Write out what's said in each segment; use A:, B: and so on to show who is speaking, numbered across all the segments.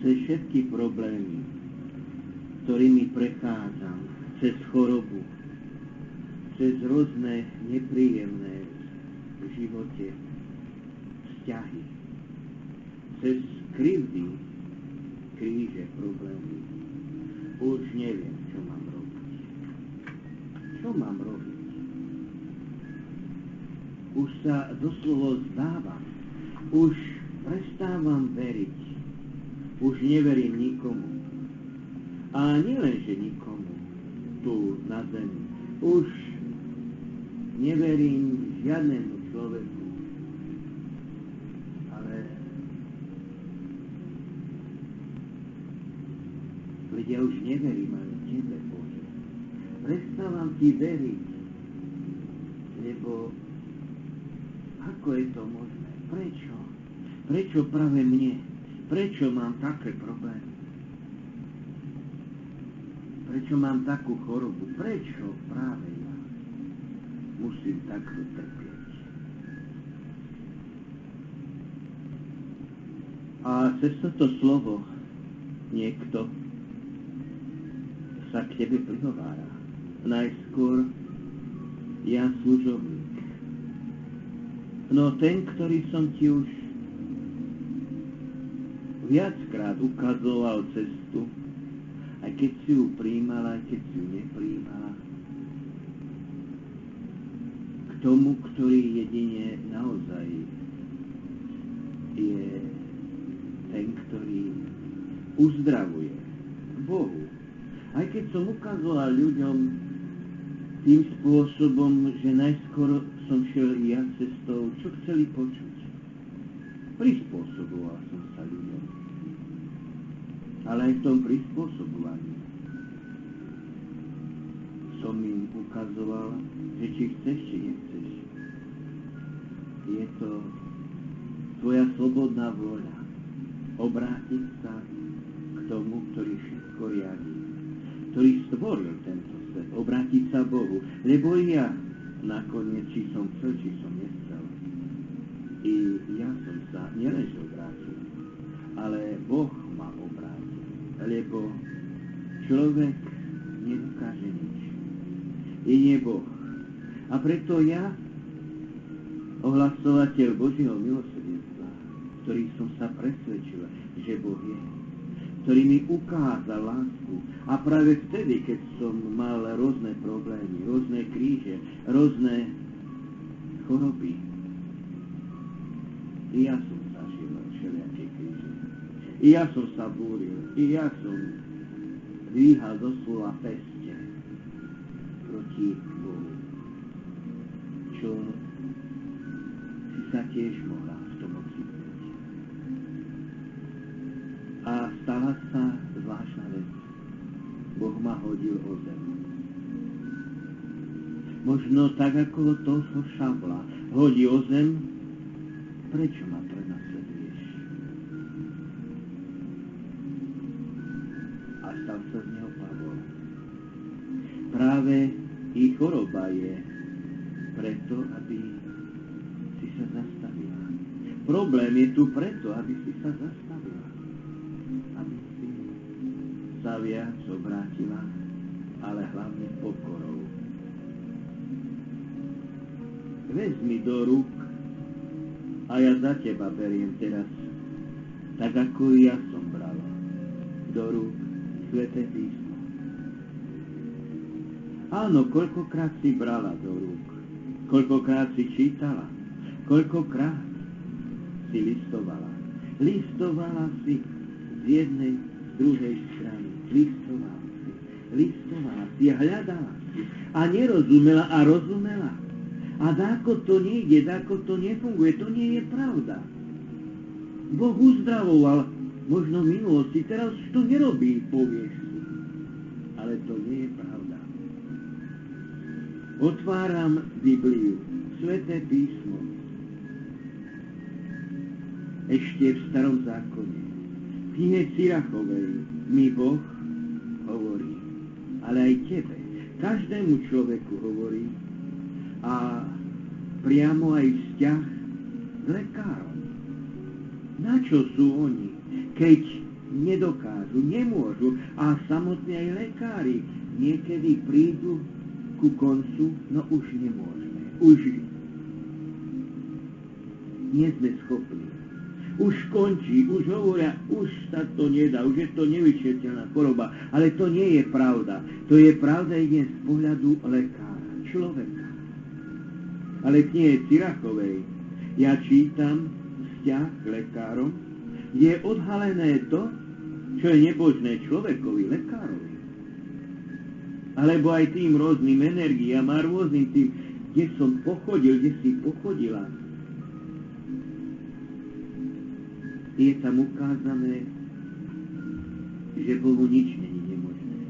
A: cez všetky problémy, ktorými prechádzam, cez chorobu, cez rôzne nepríjemné v živote vzťahy, cez krivdy, kríže, problémy. Už neviem, čo mám robiť. Čo mám robiť? Už sa doslovo zdávam. Už prestávam veriť. Už neverím nikomu. A nielenže nikomu tu na zemi. Už neverím žiadnemu človeku. Ale ja už neverím ani Tebe, Bože. Prestávam Ti veriť, lebo ako je to možné? Prečo? Prečo práve mne? Prečo mám také problémy? Prečo mám takú chorobu? Prečo práve ja musím takto trpieť? A cez toto slovo niekto sa k Tebe prihovára. Najskôr ja služobník. No ten, ktorý som Ti už viackrát ukazoval cestu, aj keď si ju prijímala, aj keď si ju neprijímala, k tomu, ktorý jedine naozaj je ten, ktorý uzdravuje, Bohu. Aj keď som ukazoval ľuďom tým spôsobom, že najskôr som šiel ja cestou, čo chceli počuť. Prispôsoboval som sa ľuďom. Ale aj v tom prispôsobovaní som im ukazoval, že či chceš, či nechceš. Je to tvoja slobodná vôľa obrátiť sa k tomu, ktorý všetko riadi, ktorý stvoril tento svet, obrátiť sa Bohu, lebo ja nakoniec, či som chcel, či som nechcel, i ja som sa nielenže obrátil, ale Boh ma obrátil, lebo človek nedokáže nič, jedine Boh. A preto ja, ohlasovateľ Božieho milosrdenstva, ktorý som sa presvedčil, že Boh je, ktorý mi ukázal lásku. A práve vtedy, keď som mal rôzne problémy, rôzne kríže, rôzne choroby, i ja som zažil všelijaké kríže. I ja som sa búril, i ja som dvíhal doslova peste proti Bohu. Čo si sa tiež mohla v tom ocitnúť. A stala sa zvláštna vec. Boh ma hodil o zem. Možno tak, ako toho Šavla hodí o zem, prečo ma prenasleduješ? A stal sa z neho Pavol. Práve i choroba je preto, aby si sa zastavila. Problém je tu preto, aby si sa zastavila. Aby si sa viac obrátila, ale hlavne pokorou. Vezmi do rúk a ja za teba beriem teraz, tak ako ja som bral do rúk Sväté písmo. Áno, koľkokrát si brala do rúk, koľkokrát si čítala, koľkokrát si listovala. Listovala si z jednej, z druhej strany. Listovala si a hľadala si a nerozumela a rozumela. A dáko to nejde, dáko to nefunguje, to nie je pravda. Boh uzdravoval možno v minulosti, teraz už to nerobí, povieš si. Ale to nie je pravda. Otváram Bibliu, Sväté písmo. Ešte v Starom zákone. V knihe Sirachovej mi Boh hovorí, ale aj tebe, každému človeku hovorí, a priamo aj vzťah s lekárom. Na čo sú oni, keď nedokážu, nemôžu a samotní aj lekári niekedy prídu ku koncu, no už nemôžeme, už nie sme schopní. Už končí, už hovoria, už sa to nedá, už je to nevyčiateľná choroba, ale to nie je pravda. To je pravda ide z pohľadu lekára, človeka. Ale v knihe Cirachovej ja čítam vzťah k lekárom, kde je odhalené to, čo je nebožné človekovi, lekárovi. Alebo aj tým rôznym energiám a rôznym tým, kde som pochodil, kde si pochodila. Je tam ukázané, že Bohu nič není nemožné.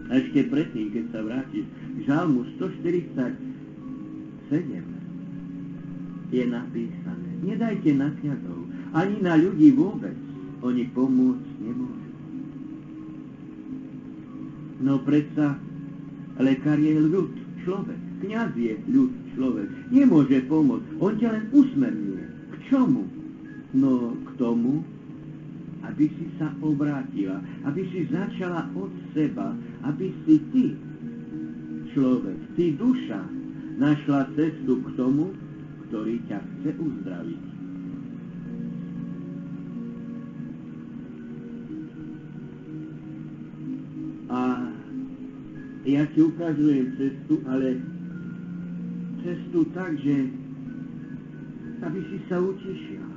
A: A ešte predtým, keď sa vrátiš k Žalmu 147, je napísané, nedajte na kňazov, ani na ľudí vôbec, oni pomôcť nemôžu. No predsa lekár je ľud, človek, kňaz je ľud, človek, nemôže pomôcť, on ťa len usmerňuje. K čomu? No k tomu, aby si sa obrátila, aby si začala od seba, aby si ty, človek, ty duša, našla cestu k tomu, ktorý ťa chce uzdraviť. A ja ti ukazujem cestu, ale cestu tak, že aby si sa utišila.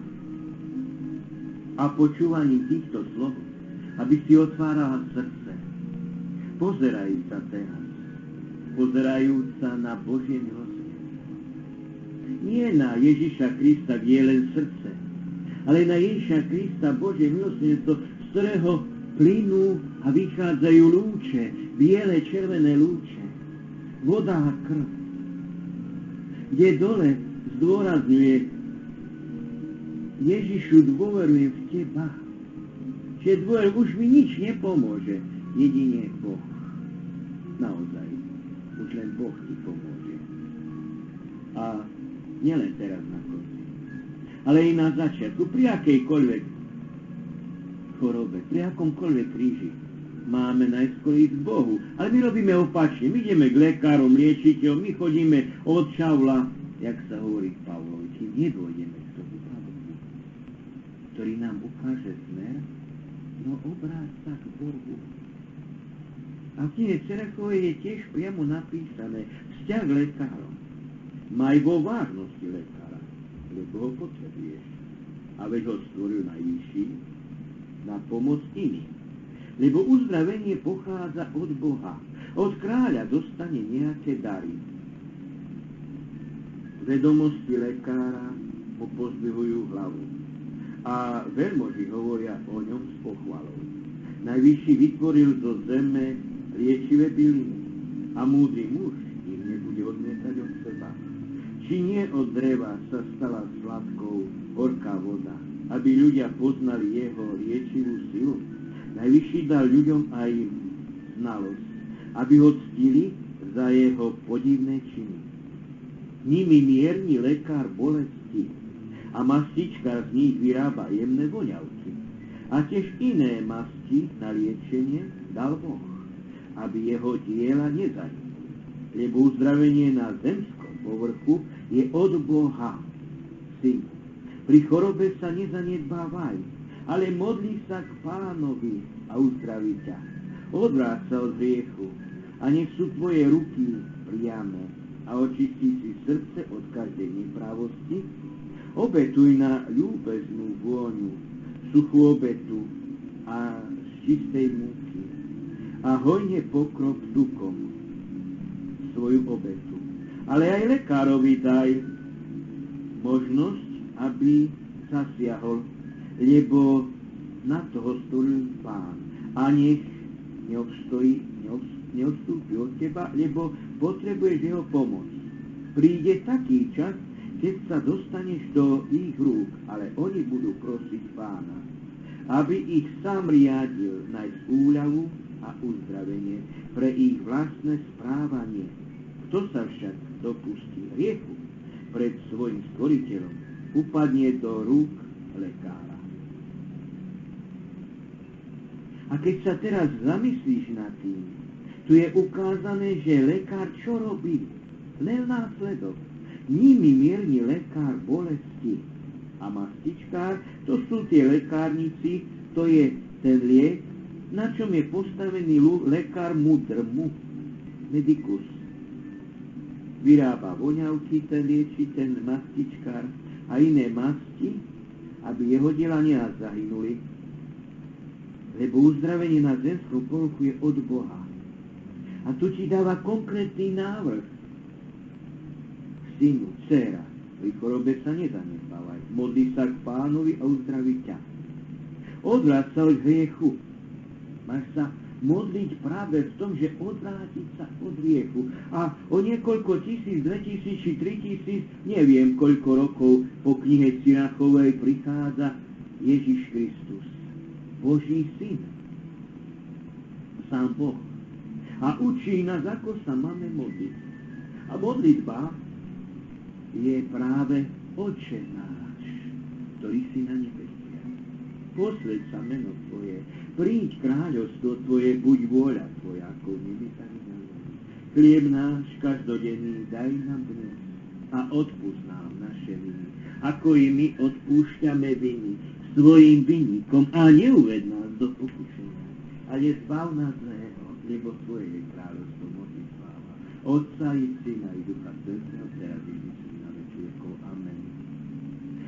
A: A počúvaním týchto slov, aby si otvárala srdce, pozerajúc sa teraz, pozerajúc sa na Božie milosrdenstvo. Nie na Ježiša Krista, kde je len srdce, ale na Ježiša Krista, Božie milosrdenstvo, z ktorého plynú a vychádzajú lúče, biele, červené lúče, voda a krv, kde dole zdôrazňuje Ježišu, dôverujem v teba. Že dôverujem, už mi nič nepomôže. Jedine Boh. Naozaj. Už len Boh ti pomôže. A nielen teraz na konci. Ale i na začiatku. Pri akejkoľvek chorobe, pri akomkoľvek kríži máme najskôr ísť k Bohu. Ale my robíme opačne. My ideme k lekárom, liečiteľom, my chodíme od čavla, jak sa hovorí v Pavlovi, kým nedôjdeme k tomu Pavlovi, ktorý nám ukáže smer, no obráť sa k Bohu. A v knihe Cirachovej je tiež priamo napísané vzťah k lekárom. Maj vo vážnosti lekára, lebo ho potrebuješ. A veď ho stvoril najvyšší na pomoc iným. Lebo uzdravenie pochádza od Boha. Od kráľa dostane nejaké dary. Vedomosti lekára mu pozdvihujú hlavu. A veľmoži hovoria o ňom s pochvalou. Najvyšší vytvoril zo zeme liečivé byliny a múdry muž ich nebude odmietať od seba. Či nie od dreva sa stala sladkou horká voda, aby ľudia poznali jeho liečivú silu. Najvyšší dal ľuďom aj znalosť, aby ho ctili za jeho podivné činy. Nimi mierni lekár bolesti a mastička z nich vyrába jemné voňavky. A tiež iné masti na liečenie dal Boh, aby jeho diela nezanikli. Lebo uzdravenie na zemskom povrchu je od Boha, Syn. Pri chorobe sa nezanedbávaj, ale modli sa k Pánovi a uzdraví ťa. Odvráť sa od hriechu a nech sú tvoje ruky priame a očistí si srdce od každej neprávosti. Obetuj na ľúbeznú vôňu, suchú obetu a z čistej múky a hojne pokrop tukom svoju obetu. Ale aj lekárovi daj možnosť, aby zasiahol, lebo na toho stvoril Pán. A nech neodstúpi od teba, lebo potrebuješ jeho pomoc. Príde taký čas, keď sa dostaneš do ich rúk, ale oni budú prosiť Pána, aby ich sám riadil nájsť úľavu a uzdravenie pre ich vlastné správanie. Kto sa však dopustí hriechu pred svojim stvoriteľom, upadne do rúk lekára. A keď sa teraz zamyslíš nad tým, tu je ukázané, že lekár čo robí? Len následok. Nimi mierni lekár bolesti. A mastičkár, to sú tie lekárnici, to je ten liek, na čom je postavený lekár mudrmu, medicus. Vyrába voňavky, ten lieči, ten mastičkár a iné masti, aby jeho delania zahynuli, lebo uzdravenie na zemskou povrchu je od Boha. A tu ti dáva konkrétny návrh. Synu, dcera, pri chorobe sa nezanedbávaj. Modli sa k Pánovi a uzdraví ťa. Odvráť sa od hriechu. Máš sa modliť práve v tom, že odvrátiť sa od hriechu. A o niekoľko 1000, 2000 či 3000, neviem koľko rokov po knihe Cirachovej prichádza Ježiš Kristus, Boží syn, sám Boh. A učí nás, ako sa máme modliť. A modlitba je práve Otče náš, ktorý si na nebesiach. Posväť sa meno Tvoje, príď kráľovstvo Tvoje, buď vôľa Tvoja, ako v nebi, tak i na zemi. Chlieb náš každodenný daj nám dnes a odpusť nám naše viny, ako i my odpúšťame viny svojim vinníkom, a neuved nás do pokušenia, ale zbav nás zlého, lebo Tvoje je kráľovstvo, moc i sláva Otca i Syna i Ducha Svätého, teraz i vždy na veky vekov. Amen.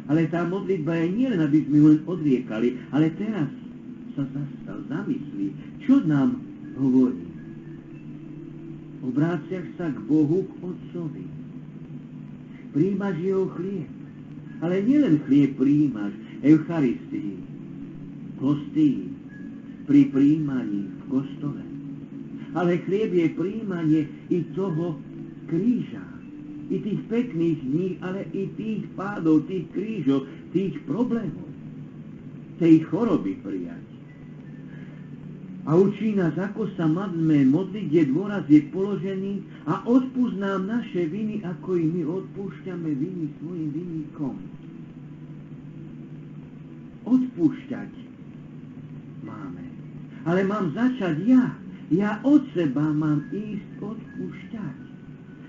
A: Ale tá modlitba je nielen, aby sme len odriekali, ale teraz sa zastav, zamyslí, čo nám hovorí. Obráciaš sa k Bohu, k Otcovi. Príjmaš jeho chlieb. Ale nielen chlieb príjmaš, Eucharistii, hostii, pri príjmaní v kostole. Ale chlieb je príjmanie i toho kríža, i tých pekných dní, ale i tých pádov, tých krížov, tých problémov, tej choroby prijať. A učí nás, ako sa máme modliť, kde dôraz je položený, a odpúsť nám naše viny, ako i my odpúšťame viny svojim vinníkom. Odpúšťať máme. Ale mám začať ja. Ja od seba mám ísť odpúšťať.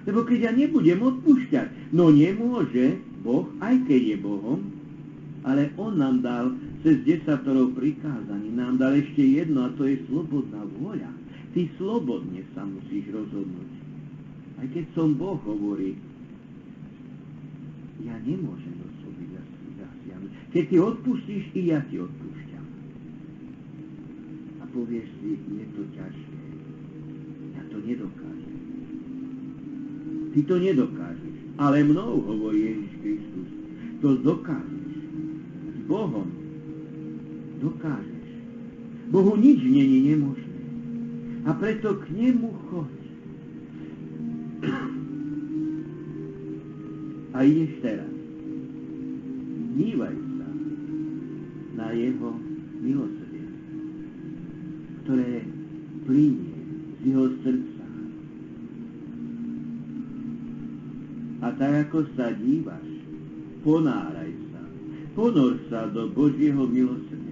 A: Lebo keď ja nebudem odpúšťať, no nemôže Boh, aj keď je Bohom, ale On nám dal cez 10 prikázaní, nám dal ešte jedno, a to je slobodná vôľa. Ty slobodne sa musíš rozhodnúť. Aj keď som Boh, hovorí, ja nemôžem do soby zasiahnuť. Keď ty odpustíš, i ja ti odpúšťam. A povieš si, je to ťažké. Ja to nedokážem. Ty to nedokážeš. Ale mnou, hovorí Ježiš Kristus, to dokážeš. S Bohom dokážeš. Bohu nič není nemožné. A preto k nemu choď. A ideš teraz. Dívaj sa na jeho milosrdenstvo, ktoré plynie z jeho srdca. A tak ako sa dívaš, ponáraj sa, ponor sa do Božieho milosrdenstva.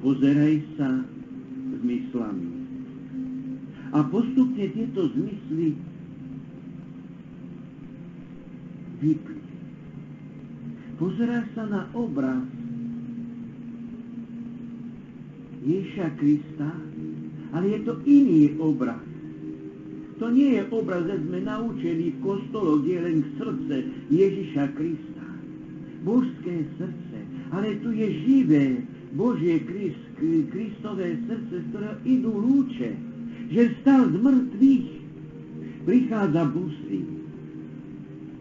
A: Pozeraj sa zmyslami. A postupne tieto zmysly vypli. Pozeráš sa na obraz Ježiša Krista, ale je to iný obraz. To nie je obraz, že sme naučení v kostoloch, kde je len srdce Ježiša Krista. Božské srdce, ale tu je živé Božie Kristové srdce, z ktorého idú lúče, že vstal z mŕtvych, prichádza busy.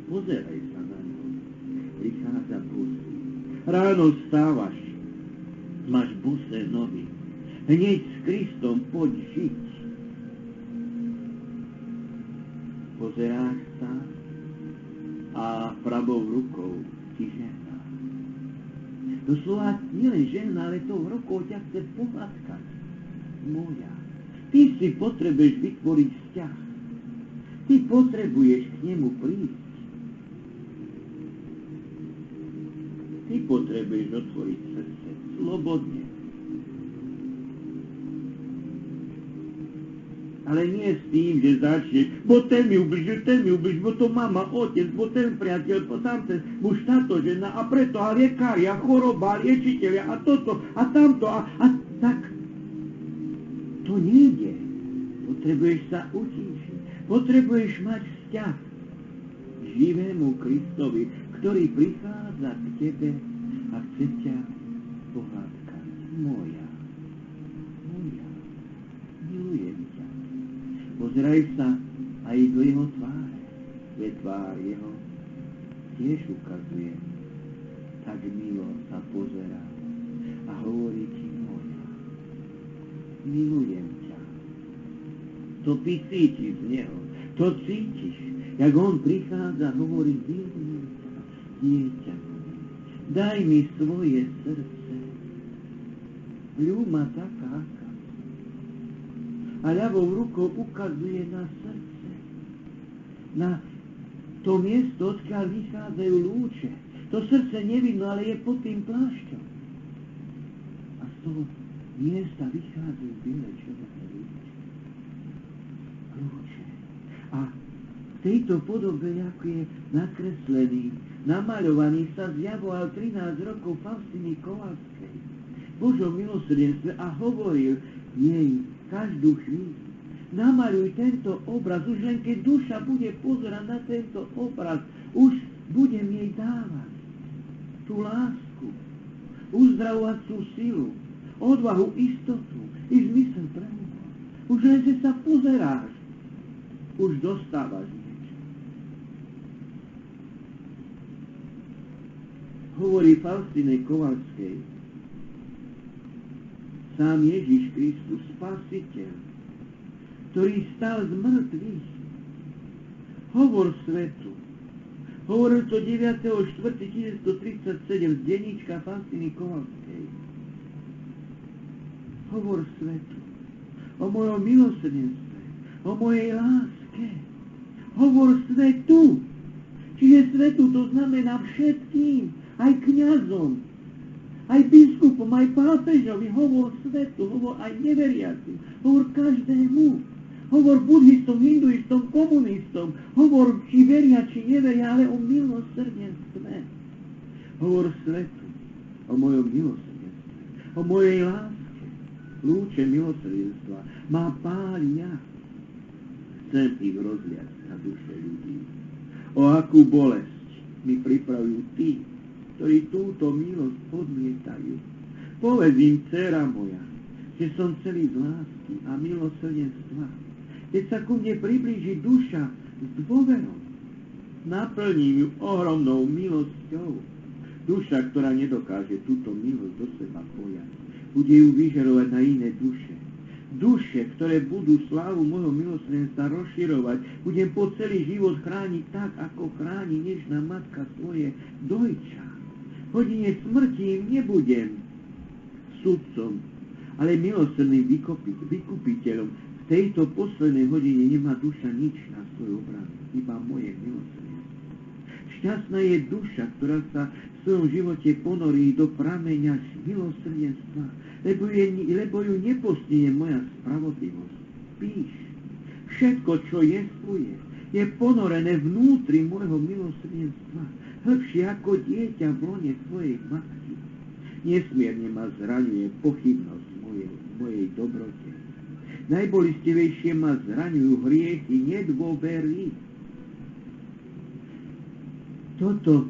A: Pozeraj sa na ňo. Prichádza busy. Ráno vstávaš, máš bosé nohy. Hneď s Kristom poď žiť. Pozeráš sa a pravou rukou ti žehná. Doslova nielen žehná, ale to v rukou ťa chce pohľadkať. Moja. Ty si potrebuješ vytvoriť vzťah. Ty potrebuješ k nemu prísť. Ty potrebuješ otvoriť srdce slobodne. Ale nie s tým, že začneš, bo ten mi ubližil, bo to mama, otec, bo ten priateľ, bo tamten, muž, táto žena, a preto, a lekári, a choroba, a liečiteľia, a toto, a tamto, a tak. To nejde. Potrebuješ sa utíšiť. Potrebuješ mať vzťah k živému Kristovi, ktorý prichádza k tebe a chce ťa pohľadkať. Moja, milujem ťa. Pozeraj sa aj do jeho tváre. Je tvár jeho tiež ukazuje. Tak milo sa pozerá a hovorí ti, moja, milujem ťa. To ty cítiš z neho. To cítiš, jak on prichádza a hovorí, milujem ťa, dieťa moje. Daj mi svoje srdce. Ľub ma taká, aká. A ľavou rukou ukazuje na srdce. Na to miesto, odkiaľ vychádzajú lúče. To srdce nevidno, ale je pod tým plášťom. A z toho miesta vychádzajú biele červené lúče. A v tejto podobe, ako je nakreslený, namaľovaný, sa zjavoval 13 rokov Faustiny Kovalskej v Božom milosrdenstve a hovoril jej každú chvíľu. Namaľuj tento obraz, už len keď duša bude pozerať na tento obraz, už budem jej dávať tú lásku, uzdravovacú silu, odvahu, istotu i zmysel pre humor. Už len, že sa pozeráš, už dostávaš niečo. Hovorí Faustine Kovalskej, sám Ježiš Kristus, Spasiteľ, ktorý stal z mŕtvych. Hovor svetu. Hovoril to 9.4.1937 z denníčka Faustiny Kovalskej. Hovor svetu. O mojom milosrdenstve. O mojej láske. Hovor svetu. Čiže svetu to znamená všetkým. Aj kňazom. Aj biskupom, aj pápežovi, hovor svetu, hovor aj neveriacim, hovor každému, hovor buddhistom, hinduistom, komunistom, hovor či veria, či neveria, ale o milosrdenstve. Hovor svetu, o mojom milosrdenstve, o mojej láske, lúče milosrdenstva, má pália. Chcem ich rozliať na duše ľudí. O akú bolesť mi pripravujú tí, ktorí túto milosť odmietajú. Povedz im, dcera moja, že som celý z lásky a milosrdenstva. Keď sa ku mne priblíži duša s dôverou, naplním ju ohromnou milosťou. Duša, ktorá nedokáže túto milosť do seba pojať, bude ju vyžarovať na iné duše. Duše, ktoré budú slávu môjho milosrdenstva rozširovať, budem po celý život chrániť tak, ako chráni nežná matka svoje dojča. V hodine smrti im nebudem sudcom, ale milosrdným vykupiteľom. V tejto poslednej hodine nemá duša nič na svoj obranu, iba moje milosrdenstvo. Šťastná je duša, ktorá sa v svojom živote ponorí do prameňa milosrdenstva, lebo ju nepostihne moja spravodlivosť. Píš, všetko, čo je ponorené vnútri môjho milosrdenstva, hĺbšie ako dieťa v lone svojej matky. Nesmierne ma zraňuje pochybnosť mojej dobrote. Najbolistivejšie ma zraňujú hriechy nedôvery. Toto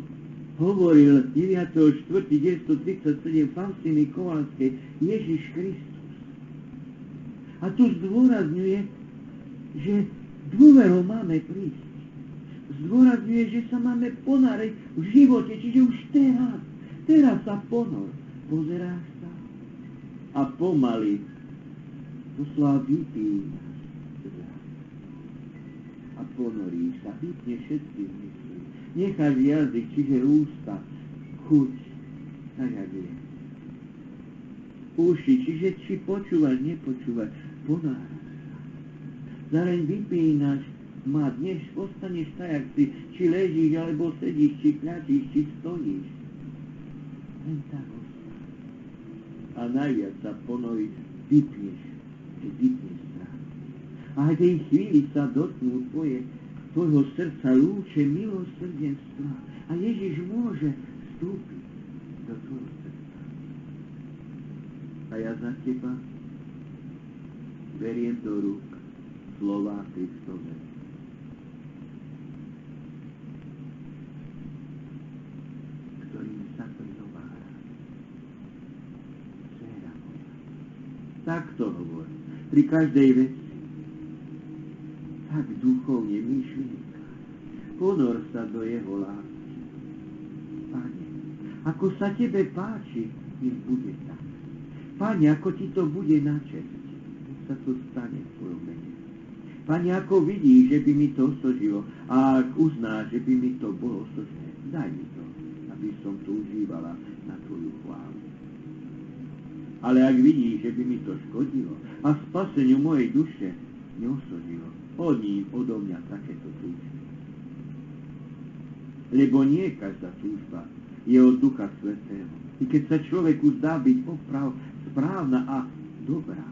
A: hovoril 9.4.1937 Faustiny Kovalskej Ježiš Kristus. A tu zdôrazňuje, že dôverou máme prísť. Zdôrazňuje, že sa máme ponariť v živote, čiže už teraz sa ponor. Pozeráš sa a pomaly doslova vypínaš a ponoríš sa, vypneš všetky zmysly. Necháš jazyk, čiže ústa, chuť tak jak je. Uši, čiže či počúvaš, nepočúvaš, ponáraš sa. Zároveň vypínaš ma, dnes ostaneš tak, jak si, či ležíš, alebo sedíš, či kľačíš, či stojíš. Len tak ostáš. A najviac sa ponoríš, vypneš strach. A v tej chvíli sa dotknú tvojho srdca lúče milosrdenstva. A Ježiš môže vstúpiť do tvojho srdca. A ja za teba beriem do rúk slová Kristove. Ktorým sa prihovára. Dcéra moja. Takto hovor. Pri každej veci. Tak duchovne myšlienka. Ponor sa do jeho lásky. Pane, ako sa tebe páči, nech bude tak. Pane, ako ti to bude na česť, nech sa to stane v tvojom mene. Pane, ako vidíš, že by mi to osožilo, a ak uznáš, že by mi to bolo osožené, daj mi to, aby som to užívala na tvoju chválu. Ale ak vidíš, že by mi to škodilo a spaseniu mojej duše neosožilo, odním odo mňa takéto túžby. Lebo nie každá túžba je od Ducha Svätého. I keď sa človeku zdá byť správna a dobrá,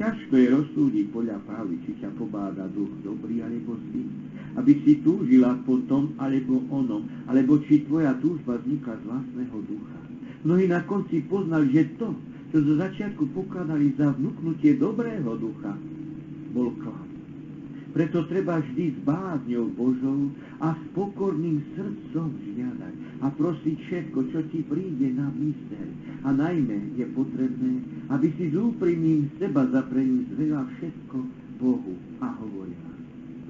A: ťažko je rozsúdiť podľa pravdy, či ťa pobáda duch dobrý alebo zlý, aby si túžila po tom alebo onom, alebo či tvoja túžba vznikla z vlastného ducha. Mnohí na konci poznali, že to, čo zo začiatku pokladali za vnúknutie dobrého ducha, bol klam. Preto treba vždy s bázňou Božou a s pokorným srdcom žiadať a prosiť všetko, čo ti príde na myseľ. A najmä je potrebné, aby si s úprimným seba zaprením zvelila všetko Bohu a hovorila: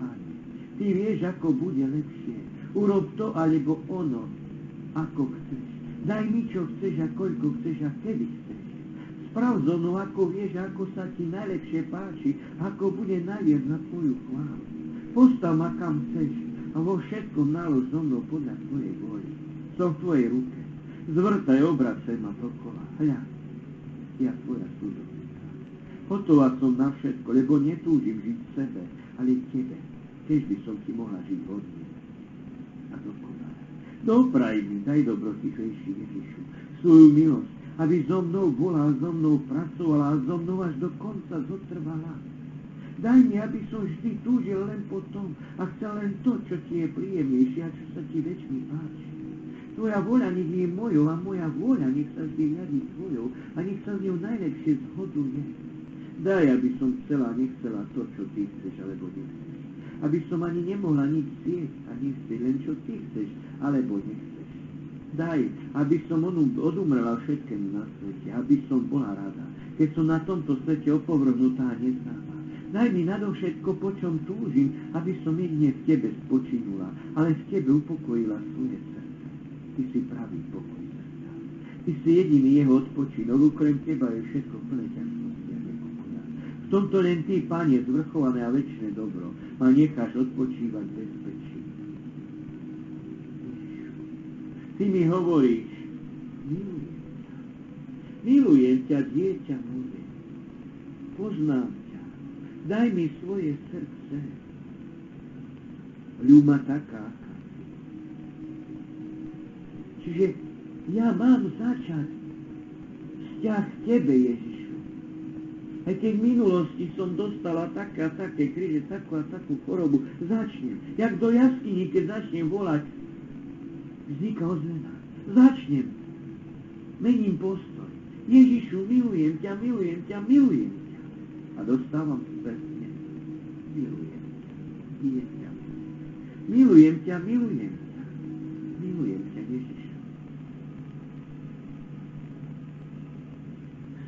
A: Pane, ty vieš, ako bude lepšie. Urob to alebo ono, ako chceš. Daj mi, čo chceš a koľko chceš a kedy chceš. Sprav so mnou, ako vieš, ako sa ti najlepšie páči, ako bude najviac na tvoju chválu. Postav ma kam chceš a vo všetkom nalož so mnou podľa tvojej vôle. Som v tvojej ruke. Zvrtaj, obracaj ma dokola. Hľa, ja tvoja služobníka. Hotová som na všetko, lebo netúžim žiť v sebe, ale v tebe. Keď by som ti mohla žiť hodne a dokonale. Dopraj mi, daj dobrotichejší Ježišu, svoju milosť, aby so mnou bola, so mnou pracovala a so mnou až do konca zotrvala. Daj mi, aby som vždy túžil len po tom a chcel len to, čo ti je príjemnejšie a čo sa ti väčšmi páči. Tvoja vôľa nech je mojou a moja vôľa nech sa vždy riadi tvojou a nech sa z ňou najlepšie zhoduje. Daj, aby som chcela a nechcela to, čo ty chceš alebo nechceš. Aby som ani nemohla nič zjesť a nechceš, len čo ty chceš alebo nechceš. Daj, aby som odumrela všetkému na svete, aby som bola rada, keď som na tomto svete opovrhnutá a neznáma. Daj mi nadovšetko, po čom túžim, aby som jedine v tebe spočinula, ale v tebe upokojila svoje srdce. Ty si pravý pokoj srdca. Ty si jediný jeho odpočinok, okrem teba je všetko plné ťažkosti a nepokoja. V tomto len ty, Pane, zvrchované a večné dobro, ma necháš odpočívať v bezpečí. Ty mi hovoríš: milujem ťa, dieťa moje, poznám ťa, daj mi svoje srdce, ľub ma taká, aká si. Čiže ja mám začať vzťah k tebe, Ježišu. Aj keď v minulosti som dostala také a také kríže, takú a takú chorobu, začnem, jak do jaskyni, keď začnem volať, vzniká ozvena. Začnem. Mením postoj. Ježišu, milujem ťa, milujem ťa, milujem ťa. A dostávam spätne. Milujem ťa, dieťa. Milujem ťa, milujem ťa. Milujem ťa, Ježišu.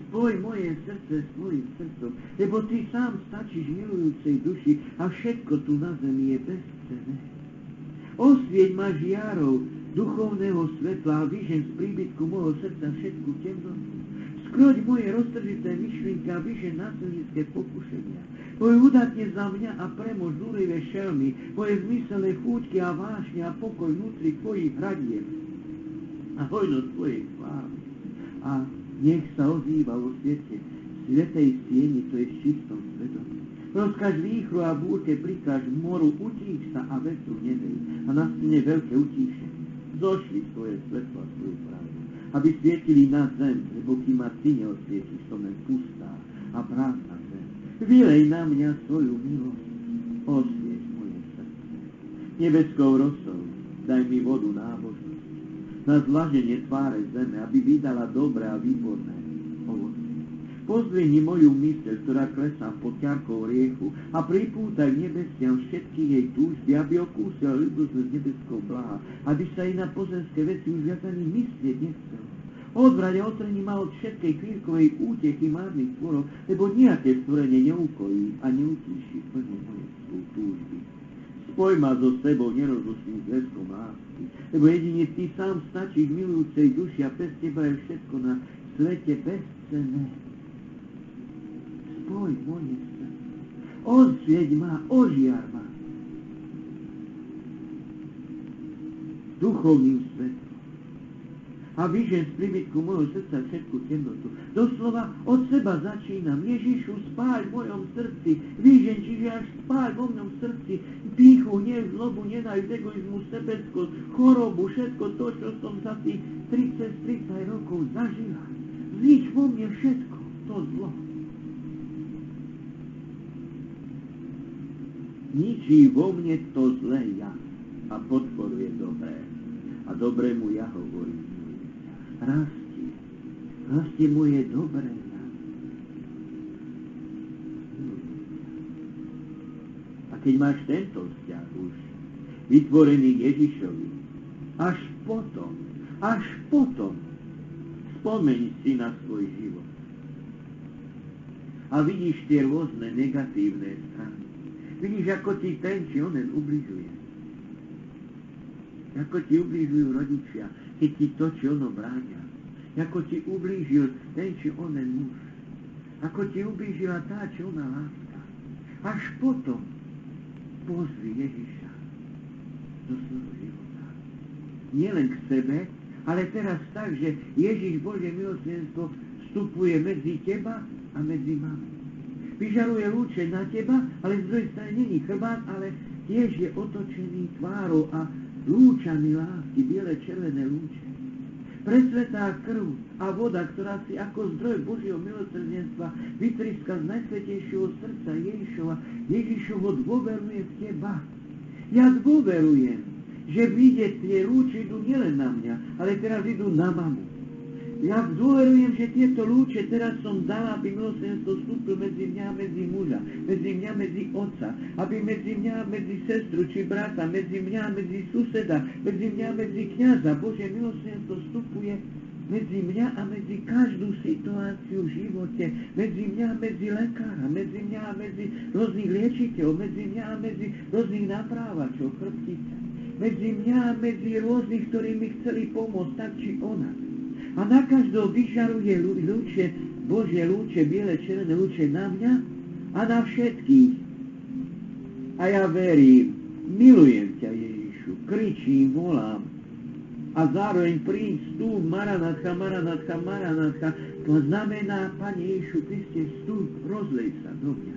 A: Spoj moje srdce s tvojim srdcom, lebo ty sám stačíš milujúcej duši a všetko tu na zemi je bezcenné. Osvieť ma žiarou duchovného svetla a vyžeň z príbytku môjho srdca všetku temnotu. Skroď moje roztržité myšlienky a vyžeň násilnícke pokušenia. Tvoj udatne za mňa a premož zúrivé šelmy, moje zmyselné chúťky a vášne a pokoj vnútri tvojich hradieb. a hojnosť tvojej slávy. A nech sa ozýva vo svete svetej sieni, to je v čistom svedomí. Rozkaž výchru a búrke, prikáž moru, utíš sa a vetru nedej a nastane veľké utíšenie. Zošli svoje svetlo a svoju pravdu, aby svietili na zem, lebo kým ma ty neosvietiš, som len pustá a prázdna zem. Vylej na mňa svoju milosť, osvieť moje srdce. Nebeskou rosou daj mi vodu nábožnosti, na zlaženie tváre zeme, aby vydala dobré a výborné ovocie. Pozdvihni moju myseľ, ktorá klesá pod ťarkou riechu, a pripútaj nebesiam všetky jej túžby, aby okúsila ľubosť nebeskou blaha, aby sa jej na pozemské veci už viac ani myslieť nechcel. Odvrať a otrni ma od všetkej chvíľkovej útechy márnych tvorov, lebo nejaké stvorenie neukojí a neutíši plne moje túžby. Spoj ma so sebou nerozlučným zväzkom lásky, lebo jedine ty sám stačíš milujúcej duši a bez teba je všetko na svete bezcenné. Spoj moje srdce, osvieť ma, ožiar ma duchovným svetom a vyžen z príbytku môjho srdca všetku temnotu. Doslova od seba začínam. Ježišu, spáľ v mojom srdci, vyžen, čiže až spáľ vo mňom srdci pýchu, hnev, zlobu, nenávisť, egoizmu, sebeckosť, chorobu, všetko to, čo som za tých 30 rokov zažila. Znič vo mne všetko to zlo. Ničí vo mne to zlé ja a podporuje dobré. A dobrému ja hovorím. Rastie moje dobré ja. A keď máš tento vzťah už vytvorený Ježišovi, až potom spomeň si na svoj život. A vidíš tie rôzne negatívne strany. Vidíš, ako ti ten či onen ubližuje. Ako ti ubližujú rodičia, keď ti to či ono bráňa. Ako ti ublížil ten či onen muž. Ako ti ublížila tá či ona láska. Až potom pozvi Ježiša do svojho života. Nielen k sebe, ale teraz tak, že Ježiš Božie milosrdenstvo vstupuje medzi teba a medzi mami. Vyžaruje lúče na teba, ale z druhej strany není chrbát, ale tiež je otočený tvárou a lúčami lásky, biele červené lúče. Presvetá krv a voda, ktorá si ako zdroj Božieho milosrdenstva vytríska z najsvetejšieho srdca Ježišova, Ježišovo dôveruje v teba. Ja dôverujem, že vyjde tie lúče idú nielen na mňa, ale teraz idú na mamu. Ja dôverujem, že tieto lúče teraz som dala, aby milosrdenstvo vstúpil medzi mňa a medzi muža, medzi mňa a medzi otca, aby medzi mňa a medzi sestru či brata, medzi mňa a medzi suseda, medzi mňa a medzi kňaza. Božie milosrdenstvo vstupuje medzi mňa a medzi každú situáciu v živote, medzi mňa a medzi lekára, medzi mňa a medzi rôznych liečiteľov, medzi mňa a medzi rôznych naprávačov, chrbtice, medzi mňa a medzi rôznych, ktorí mi chceli pomôcť, tak či onak. A na každého vyžaruje lúče, Božie lúče, biele červené lúče na mňa a na všetkých. A ja verím, milujem ťa Ježišu, kričím, volám. A zároveň príď, vstúp, Maranatha, Maranatha, Maranatha. To znamená, Pane Ježišu Kriste, vstúp, rozlej sa do mňa.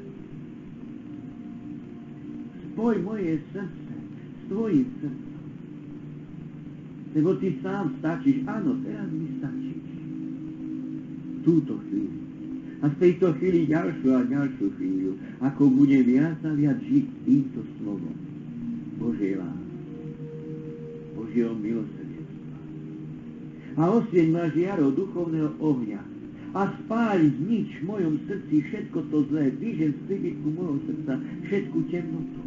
A: Spoj moje srdce s tvojim srdcom. Lebo ty sám stačíš. Áno, teraz mi stačíš. Túto chvíľu. A z tejto chvíli ďalšiu a ďalšiu chvíľu, ako budem viac a viac žiť týmto slovom Božej lásky, Božieho milosrdenstva. A osvieť ma žiarou duchovného ohňa a spáli znič v mojom srdci všetko to zlé, vyžen z príbytku môjho srdca všetku temnotu.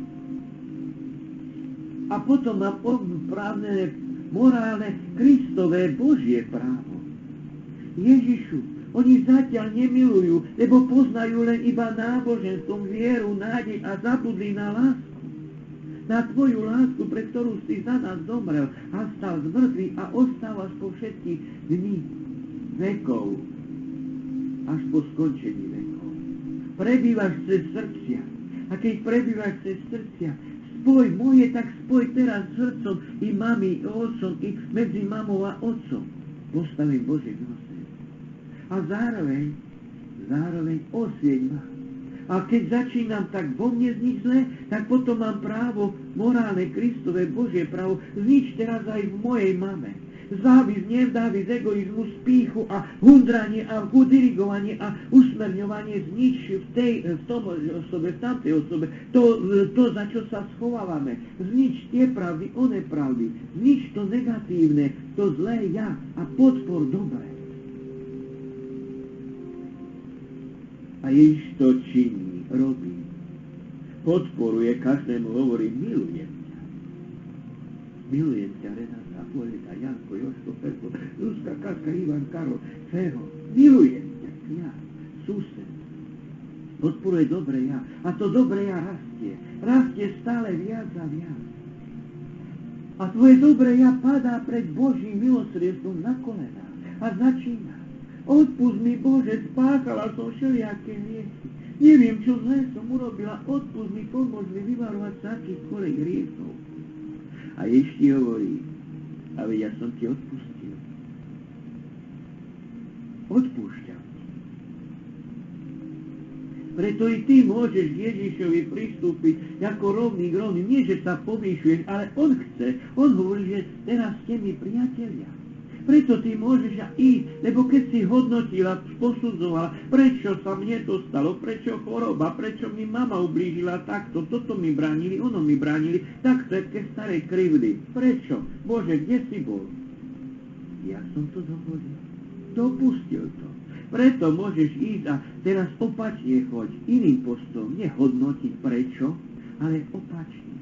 A: A potom mám opravnené morálne, Kristové, Božie právo. Ježišu, oni zatiaľ nemilujú, lebo poznajú len iba náboženstvom, vieru, nádej a zabudli na lásku. Na tvoju lásku, pre ktorú si za nás zomrel a stal z mŕtvych a ostávaš po všetky dni vekov, až po skončení vekov. Prebývaš cez srdcia. A keď prebývaš cez srdcia, spoj moje, tak spoj teraz srdcom i mami, i otcom, i medzi mamou a otcom. Postavím Božie milosrdenstvo. A zároveň osvieť ma. A keď začínam tak vo mne znič zle, tak potom mám právo, morálne, Kristové, Božie právo, znič teraz aj v mojej mame. Závisť, nevdávisť, egoizmus, pýchu a hundranie a dirigovanie a usmerňovanie znič v tom osobe, v tamtej osobe, to, za čo sa schovávame. Znič tie pravdy, one pravdy. Znič to negatívne, to zlé ja a podpor dobré. A Ježiš to činí, robí. Podporuje, každému hovorí, milujem ťa. Milujem ťa, Renata, Poleta, Janko, Jožko, Petko, Zuzka, Katka, Ivan, Karol, Fero. Milujem ťa, kňaz, sused. Podporuje dobre ja. A to dobre ja rastie. Rastie stále viac a viac. A tvoje dobre ja padá pred Božím milosrdenstvom na kolená. A začína. Odpusť mi, Bože, spáchala som všelijaké hriechy. Neviem, čo zlé som urobila. Odpusť mi, pomôž mi vyvarovať sa akýchkoľvek hriechov. A Ježiš ti hovorí, a veď ja som ti odpustil. Odpúšťam ti. Preto i ty môžeš Ježišovi pristúpiť ako rovný k rovný. Nie, že sa povýšuješ, ale on chce. On hovorí, že teraz ste mi priatelia. Preto ty môžeš ísť, lebo keď si hodnotila, posudzovala, prečo sa mne to stalo, prečo choroba, prečo mi mama ublížila takto, toto mi bránili, ono mi bránili, tak všetké staré krivdy. Prečo? Bože, kde si bol? Ja som to dovolil. Dopustil to. Preto môžeš ísť a teraz opačne choď, iným postom, nehodnotiť prečo, ale opačne.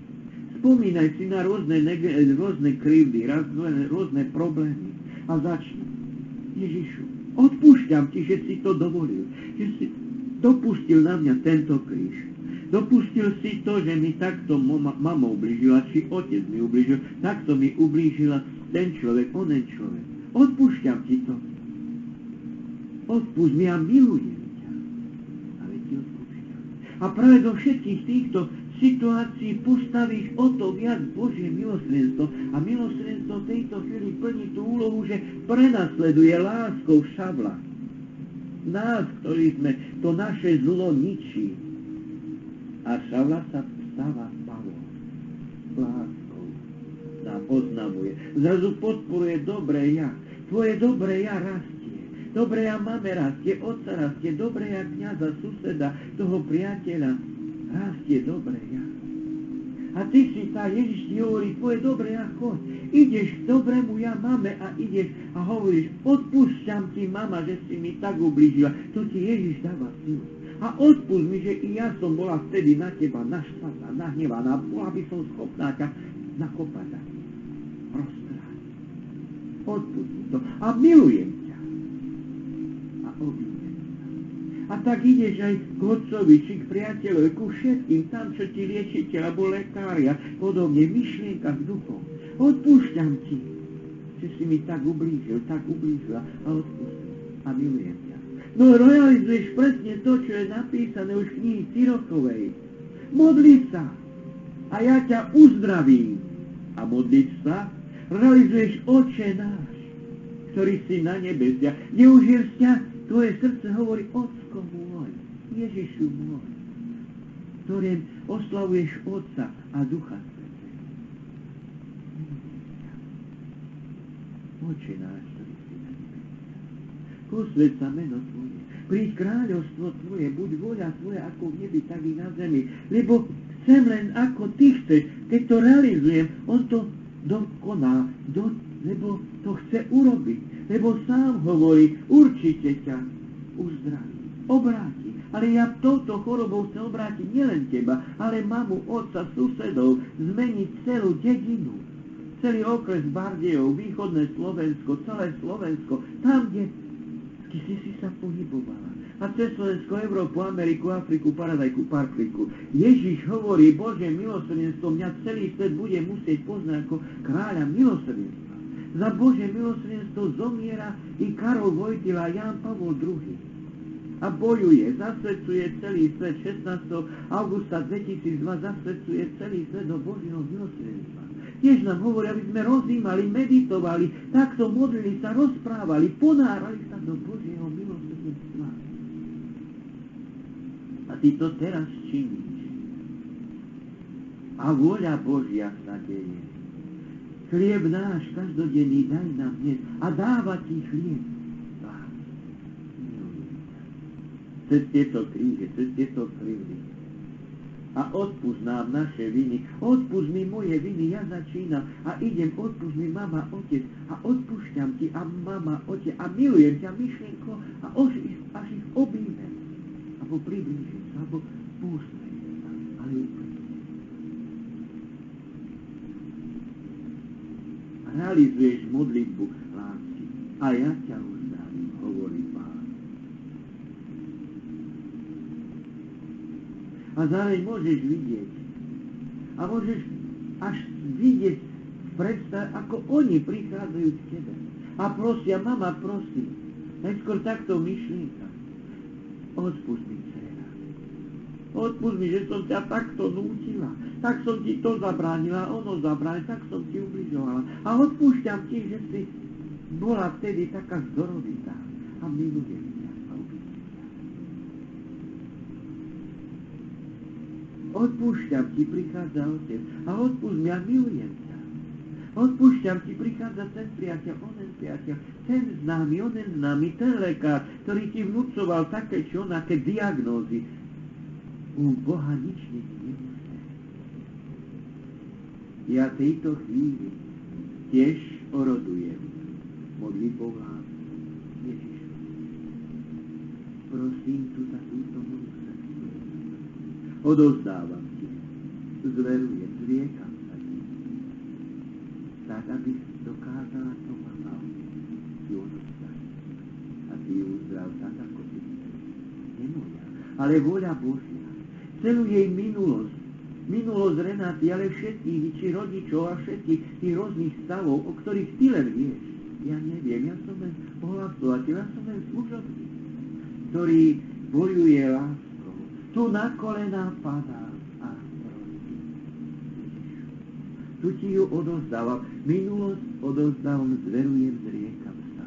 A: Spomínaj si na rôzne krivdy, rôzne problémy. A začne. Ježišu, odpúšťam ti, že si to dovolil. Že si dopustil na mňa tento kríž. Dopustil si to, že mi takto mama ublížila, či otec mi ublížil, takto mi ublížila ten človek, onen človek. Odpúšťam ti to. Odpúšť mi a milujem ťa. Ale ti odpúšťam. A práve do všetkých týchto situácii postavíš o to viac Božie milosrdenstvo a milosrdenstvo v tejto chvíli plní tú úlohu, že prenasleduje láskou šavla. Nás, ktorí sme to naše zlo ničí. A šavla sa stáva Pavlom. Láskou nám oznamuje. Zrazu podporuje dobré ja. Tvoje dobré ja rastie. Dobré ja máme rastie, otca rastie, dobré ja kňaza, suseda, toho priateľa. Rastie dobre ja. A ty si tá, Ježiš ti hovorí, tvoje dobre ja, choď. Ideš k dobrému ja mame a ideš a hovoríš, odpúšťam ti, mama, že si mi tak ublížila. To ti Ježiš dáva silu. A odpúšť mi, že i ja som bola vtedy na teba naštvatá, nahnevaná. Bola by som schopná ťa nakopať a roztrhať. Odpúšť mi to. A milujem ťa. A objímem. A tak ideš aj k otcovi, či k priateľovi, ku všetkým, tam, čo ti liečiteľ, alebo lekária, podobne, myšlienka s duchom. Odpúšťam ti, že si mi tak ublížil, tak ublížila a odpúšťam a milujem ťa. No realizuješ presne to, čo je napísané už v knihe Cirokovej. Modliť sa a ja ťa uzdravím. A modliť sa realizuješ Oče náš, ktorý si na nebesiach, kde už je vzťah. Tvoje srdce hovorí, Ocko môj, Ježišu môj, ktorým oslavuješ Otca a Ducha Svätého. Oče náš, ktorý si na nebesiach, posväť sa meno Tvoje, príď kráľovstvo Tvoje, buď voľa Tvoja ako v nebi, tak i na zemi, lebo chcem len ako Ty chceš, keď to realizujem, on to dokoná, lebo to chce urobiť. Lebo sám hovorí, určite ťa uzdraví, obráti. Ale ja touto chorobou chcem obrátiť nielen teba, ale mamu, otca, susedov, zmeniť celú dedinu. Celý okres Bardejov, východné Slovensko, celé Slovensko, tam, kde si sa pohybovala. A cez Slovensko, Európu, Ameriku, Afriku, Paradajku, Parkliku. Ježiš hovorí, Bože milosrdenstvo, mňa celý svet bude musieť poznať ako kráľa milosrdenstva. Za Bože milosrdenstvo zomiera i Karol Vojtila a Ján Pavol II. a bojuje, zasvedcuje celý svet. 16. augusta 2002 zasvedcuje celý svet do Božieho milosrdenstva. Tiež nám hovorí, aby sme rozímali, meditovali, takto modlili sa, rozprávali, ponárali sa do Božieho milosrdenstva. A ty to teraz činíš. A vôľa Božia sa deje. Chlieb náš každodenný daj nám dnes a dáva ti chlieb. Cez tieto kríže, cez tieto krivdy. A odpúsť nám naše viny. Odpúsť mi moje viny, ja začínam. A idem, odpúsť mi mama, otec. A odpúšťam ti, a mama, otec. A milujem ťa, myšlienko. A až ich objímem. Abo priblížim sa, abo pústim sa. Ale úplne. Realizuješ modlitbu lásky. A ja ťa uzdravím, hovorí Pán. A zároveň môžeš vidieť. A môžeš až vidieť predstav, ako oni prichádzajú k tebe. A prosia, mama, prosí. Najskôr takto myšlienka. Odpusť mi, dcera. Odpusť mi, že som ťa takto nútila. Tak som ti to zabránila, ono zabránila, tak som ti ubližovala. A odpúšťam ti, že si bola vtedy taká zdorovitá. A milujem ťa. Odpúšťam ti, prichádza otec. A odpúšť mi, a milujem ťa. Odpúšťam ti, prichádza ten priateľ, onen priateľ, ten známy, onen známy, ten lekár, ktorý ti vnúcoval také či onaké diagnózy. U Boha nič nemusí. Ja tejto chvíli tiež orodujem modlitbou lásky. Ježišu, prosím tu za túto moju srdcu. Odovzdávam ti, zverujem, zriekam sa ti, tak, aby si dokázala to mama ti odovzdať. A ty ju uzdrav tak, ako ty chceš. Nie moja, ale vôľa Božia. Celú jej minulosť Renáty, ale všetkých, či rodičov a všetkých tých rôznych stavov, o ktorých ty len vieš. Ja neviem, ja som len ohlasovateľ, ja som len služobník, ktorý bojuje láskou. Tu na kolená padá a prosím. Tu ti ju odovzdávam, minulosť odovzdávam, zverujem, zriekam sa.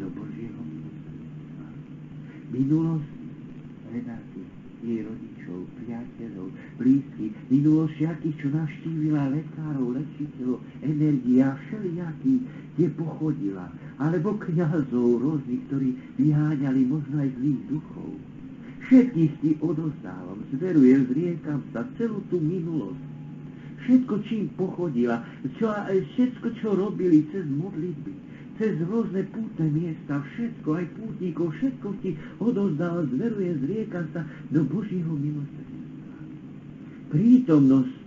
A: Do Božieho milosrdenstva. Minulosť Renáty, jej rodičov, priateľov, blízkych, minulosť všetkých, čo navštívila lekárov, lečiteľov, energia, všelijakých, kde pochodila, alebo kňazov rôznych, ktorí vyháňali možno aj zlých duchov. Všetkých ti odozdávam, zverujem, zriekam sa, celú tú minulosť. Všetko, čím pochodila, všetko, čo robili cez modlitby, cez rôzne pútne miesta, všetko, aj pútnikov, všetko ti odovzdávam, zverujem, zriekam sa do Božieho milosrdenstva. Prítomnosť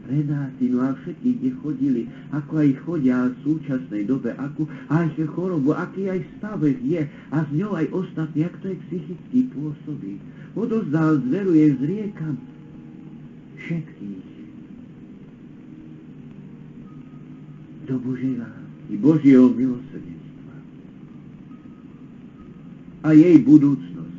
A: Renátinu a všetkých, kde chodili, ako aj chodia v súčasnej dobe, ako aj chorobu, aký aj stavek je a z ňou aj ostatní, ak to je psychicky pôsobí. Odovzdávam, zverujem, zriekam všetkých do Božej lásky, Božieho milosrdenstva a jej budúcnosť.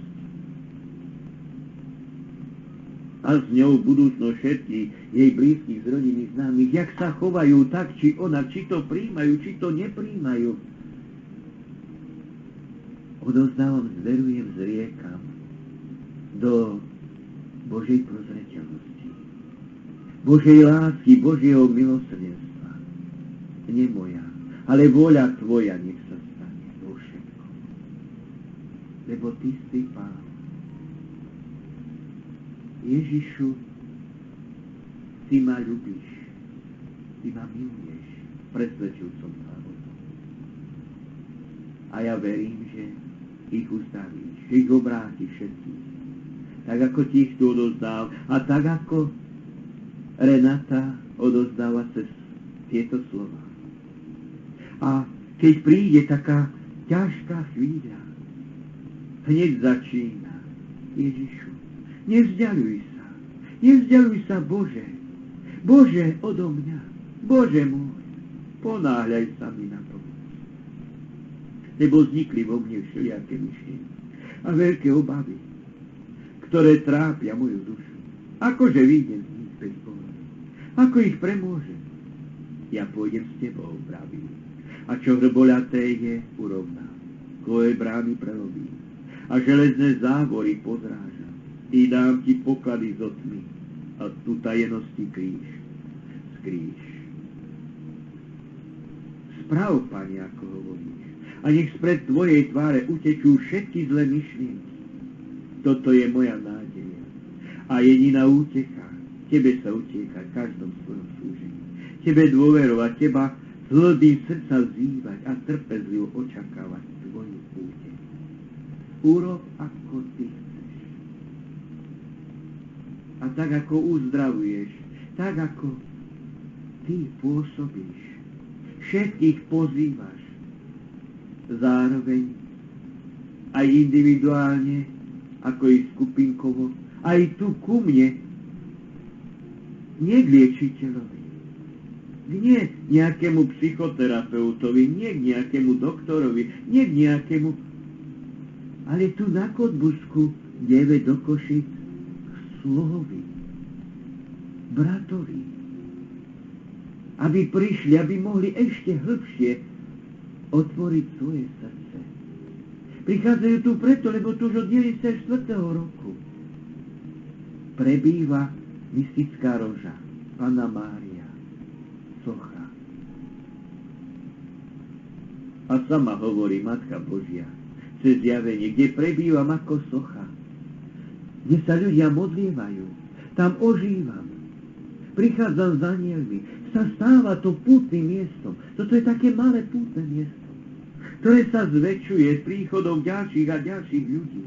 A: A s ňou budúcnosť všetkých jej blízkych, z rodiny, známych, jak sa chovajú tak, či onak, či to príjmajú, či to nepríjmajú. Odovzdávam, zverujem, zriekam do Božej prozreteľnosti, Božej lásky, Božieho milosrdenstva. Nie moja, ale vôľa tvoja nech sa stane vo všetkom. Lebo ty si Pán. Ježišu, ty ma ľubíš, ty ma miluješ, presvedčil som sa o tom. A ja verím, že ich uzdravíš, že ich obrátiš všetkých. Tak ako ti ich tu odozdáv, a tak ako Renata odozdáva cez tieto slova. A keď príde taká ťažká chvíľa, hneď začína. Ježišu, nevzdialuj sa, Bože, Bože odo mňa, Bože môj, ponáhľaj sa mi na pomoc. lebo vznikli vo mne všelijaké myšlienky a veľké obavy, ktoré trápia moju dušu. Akože vyjdem z nich bez pohľadu? Ako ich premôžem? Ja pôjdem s tebou, pravý. A čo hrboľaté je, urovnám. Tvoje brány prelobím. A železné závory pozrážam. I dám ti poklady zo tmy. A tu tajenosti skrýš. Správ, Pane, ako hovoríš. A nech spred tvojej tváre utečú všetky zlé myšlienky. Toto je moja nádeja. A jediná útecha. Tebe sa utieka v každom svojom súžení. Tebe dôverovať, teba z hlbín srdca vzývať a trpezlivo očakávať tvoju útechu. Urob, ako ty chceš. A tak, ako uzdravuješ, tak, ako ty pôsobíš, všetkých pozývaš. Zároveň aj individuálne, ako i skupinkovo, aj tu ku mne, nie k liečiteľovi, nie k nejakému psychoterapeutovi, nie k nejakému doktorovi, nie k nejakému, ale tu na Kotbusku, 9 do Košic, k sluhovi, bratovi, aby prišli, aby mohli ešte hĺbšie otvoriť svoje srdce. Prichádzajú tu preto, lebo tu už od 94. roku prebýva mystická roža, Panna Mária, socha. A sama hovorí Matka Božia cez zjavenie, kde prebývam ako socha, kde sa ľudia modlievajú, tam ožívam. Prichádzam s anielmi, sa stáva to pútnym miestom. Toto je také malé pútne miesto, ktoré sa zväčšuje s príchodom ďalších a ďalších ľudí.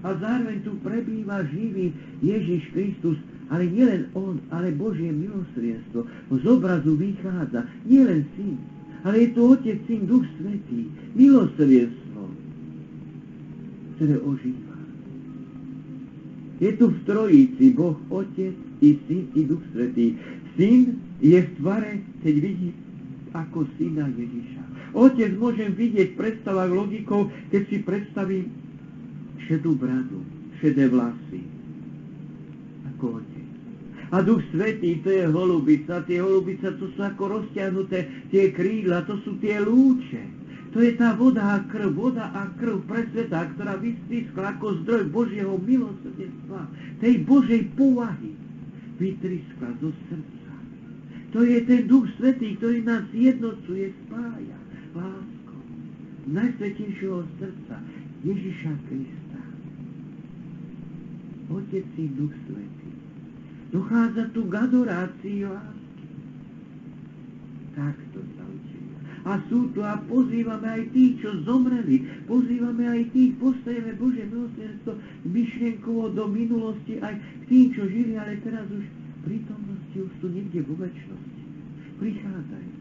A: A zároveň tu prebýva živý Ježiš Kristus, ale nielen on, ale Božie milosrdenstvo z obrazu vychádza, nielen Syn, ale je tu Otec, Syn, Duch Svätý, milosrdenstvo, ktoré ožíva. Je tu v Trojici Boh Otec i Syn i Duch Svätý. Syn je v tvare, keď vidí ako Syna Ježiša. Otec môžem vidieť v predstavách logikou, keď si predstavím šedú bradu, šedé vlasy, ako Otec. A Duch Svätý, to je holubica, tie holubice, to sú ako rozťahnuté tie krídla, to sú tie lúče. To je tá voda a krv presvetá, ktorá vystriskla ako zdroj Božieho milosrdenstva, tej Božej povahy, vytriskla zo srdca. To je ten Duch Svätý, ktorý nás jednocuje, spája láskou najsvätejšieho srdca Ježiša Krista. Otec i Duch Svätý. Dochádza tu k adorácii lásky. Takto sa učíme. A sú tu a pozývame aj tých, čo zomreli. Pozývame aj tých, postajeme Božie milosrdenstvo myšlienkovo do minulosti, aj k tým, čo žili, ale teraz už v prítomnosti už sú niekde vo večnosti. Prichádzajú.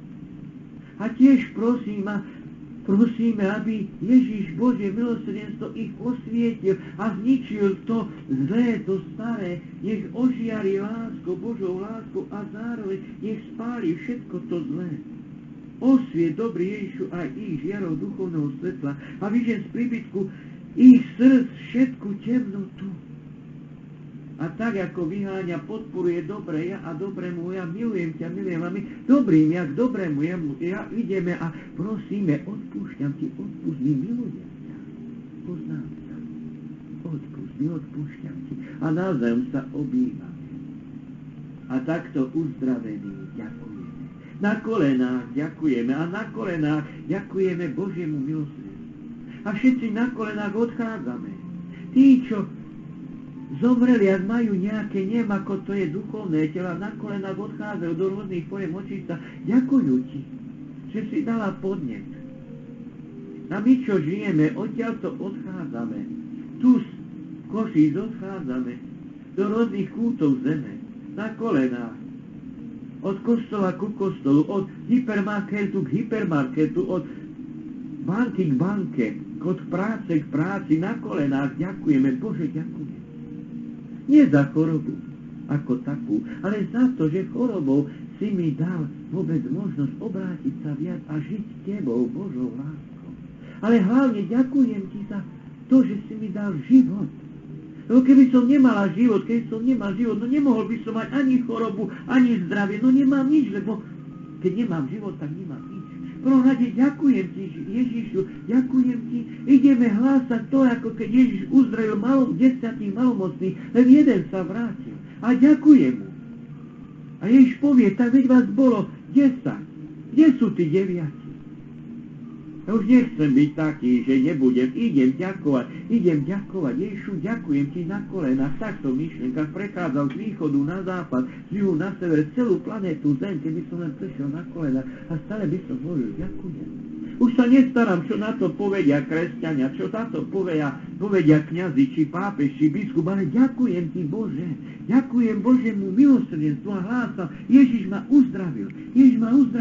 A: A tiež prosíme, aby Ježiš Božie milosrdenstvo ich osvietil a zničil to zlé, to staré, nech ožiari lásku, Božou lásku a zároveň nech spáli všetko to zlé. Osviet, dobrý Ježišu, aj ich žiarou duchovného svetla a vyžen z príbytku ich srdc všetku temnotu. A tak, ako vyháňa, podporuje dobre ja a dobrému ja, milujem ťa, milujem a my dobrým ja k dobrému ja ideme a prosíme, odpúšťam ti, odpúšť mi, milujem ťa, poznám ťa, odpúšť mi, odpúšťam ti a navzájom sa objímame. A takto uzdravení ďakujeme. Na kolenách ďakujeme a na kolenách ďakujeme Božiemu milosrdenstvu. A všetci na kolenách odchádzame. Tí, čo zomreli, ak majú nejaké ako to je duchovné tela, na kolenách odchádzajú do rôznych foriem očista. Ďakujú ti, že si dala podnet. A my, čo žijeme, odtiaľto odchádzame. Tu z Košíc odchádzame do rôznych kútov zeme, na kolenách. Od kostola ku kostolu, od hypermarketu k hypermarketu, od banky k banke, od práce k práci, na kolenách ďakujeme. Bože, ďakujeme. Nie za chorobu ako takú, ale za to, že chorobou si mi dal vôbec možnosť obrátiť sa viac a žiť tebou, Božou láskou. A ale hlavne ďakujem ti za to, že si mi dal život. Lebo keby som nemala život, no nemohol by som mať ani chorobu, ani zdravie, no nemám nič, lebo keď nemám život, tak nemám nič. V prvom rade ďakujem ti, Ježišu, ďakujem ti, ideme hlásať to, ako keď Ježiš uzdravil 10 malomocných, len jeden sa vrátil. A ďakujem mu. A Ježiš povie, tak veď vás bolo 10. Kde sú tí 9? Ja už nechcem byť taký, že nebudem, idem ďakovať. Ježišu, ďakujem ti na kolenách, takto v myšlienkach prechádzal z východu na západ, z juhu na sever, celú planétu Zem, keby som len prešiel na kolenách a stále by som hovoril, ďakujem. Už sa nestaram, čo na to povedia kresťania, čo na to povedia kňazi, či pápež, či biskup, ale ďakujem ti, Bože. Ďakujem Božiemu milosrdenstvu a hlásam, Ježiš ma uzdravil.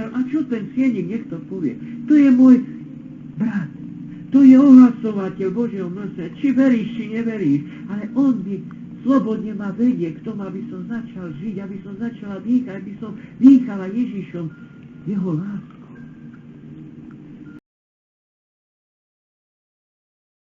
A: A čo ten sienik, nech to povie? To je môj brat, to je ohlasovateľ Božieho milosrdenstva. Či veríš, či neveríš, ale on by slobodne ma vedie k tomu, aby som začal žiť, aby som začala dýchať, aby som dýchala Ježišom jeho lásku.